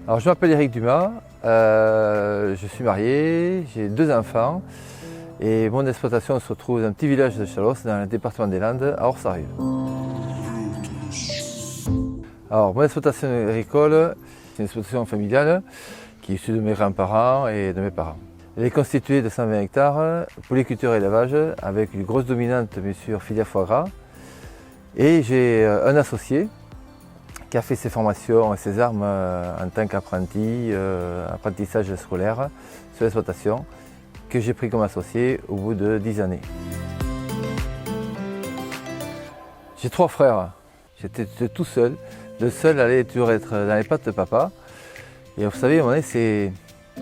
Alors, je m'appelle Éric Dumas, je suis marié, j'ai 2 enfants et mon exploitation se trouve dans un petit village de Chalosse, dans le département des Landes, à Ors-Arrive. Alors, mon exploitation agricole, c'est une exploitation familiale qui est issue de mes grands-parents et de mes parents. Elle est constituée de 120 hectares, polyculture et élevage, avec une grosse dominante bien sûr filière foie gras. Et j'ai un associé qui a fait ses formations et ses armes en tant qu'apprenti, apprentissage scolaire sur l'exploitation, que j'ai pris comme associé au bout de 10 années. J'ai 3 frères, j'étais tout seul. Le seul allait toujours être dans les pattes de papa. Et vous savez, à un moment donné,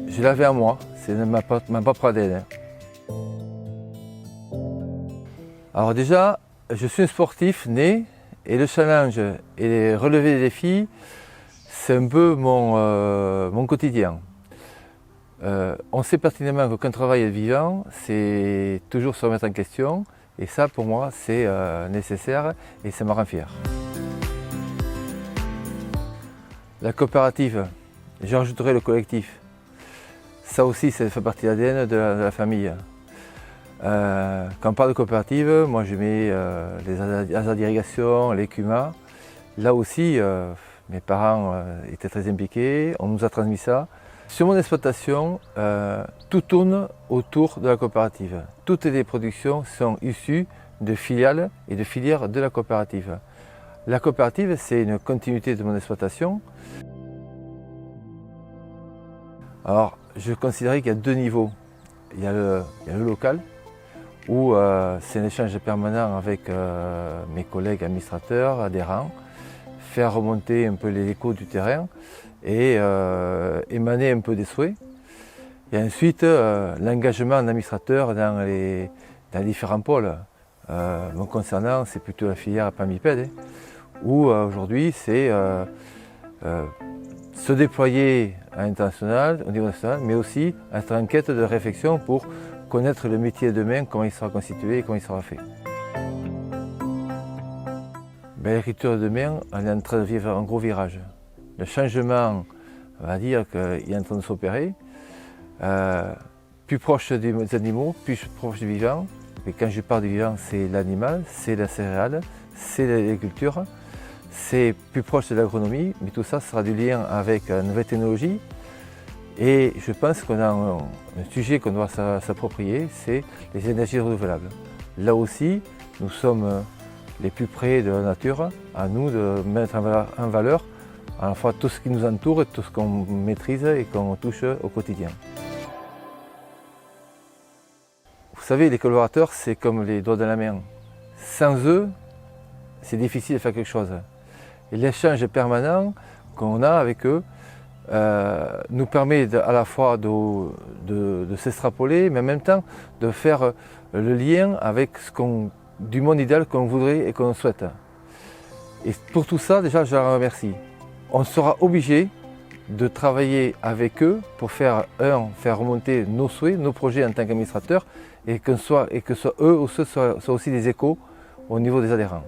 je l'avais à moi, c'est ma propre ADN. Alors déjà, je suis un sportif né. Et le challenge et relever des défis, c'est un peu mon quotidien. On sait pertinemment qu'aucun travail est vivant, c'est toujours se remettre en question. Et ça, pour moi, c'est nécessaire et ça me rend fier. La coopérative, j'en rajouterai le collectif. Ça aussi, ça fait partie de l'ADN de la famille. Quand on parle de coopérative, moi je mets les hasards d'irrigation, les CUMA. Là aussi, mes parents étaient très impliqués, on nous a transmis ça. Sur mon exploitation, tout tourne autour de la coopérative. Toutes les productions sont issues de filiales et de filières de la coopérative. La coopérative, c'est une continuité de mon exploitation. Alors, je considérais qu'il y a 2 niveaux. Il y a le local, où c'est un échange permanent avec mes collègues administrateurs, adhérents, faire remonter un peu les échos du terrain et émaner un peu des souhaits. Et ensuite, l'engagement d'administrateurs dans les différents pôles. Me concernant, c'est plutôt la filière Pamipède, où aujourd'hui, c'est se déployer à l'international, au niveau national, mais aussi être en quête de réflexion pour connaître le métier de demain, comment il sera constitué et comment il sera fait. L'agriculture de demain, elle est en train de vivre un gros virage. Le changement, on va dire qu'il est en train de s'opérer, plus proche des animaux, plus proche du vivant. Et quand je parle du vivant, c'est l'animal, c'est la céréale, c'est l'agriculture, c'est plus proche de l'agronomie, mais tout ça sera du lien avec la nouvelle technologie. Et je pense qu'on a un sujet qu'on doit s'approprier, c'est les énergies renouvelables. Là aussi, nous sommes les plus près de la nature, à nous de mettre en valeur à la fois tout ce qui nous entoure et tout ce qu'on maîtrise et qu'on touche au quotidien. Vous savez, les collaborateurs, c'est comme les doigts de la main. Sans eux, c'est difficile de faire quelque chose. Et l'échange permanent qu'on a avec eux nous permet à la fois de s'extrapoler, mais en même temps de faire le lien avec du monde idéal qu'on voudrait et qu'on souhaite. Et pour tout ça, déjà, je leur remercie. On sera obligé de travailler avec eux pour faire remonter nos souhaits, nos projets en tant qu'administrateurs, et que eux soient aussi des échos au niveau des adhérents.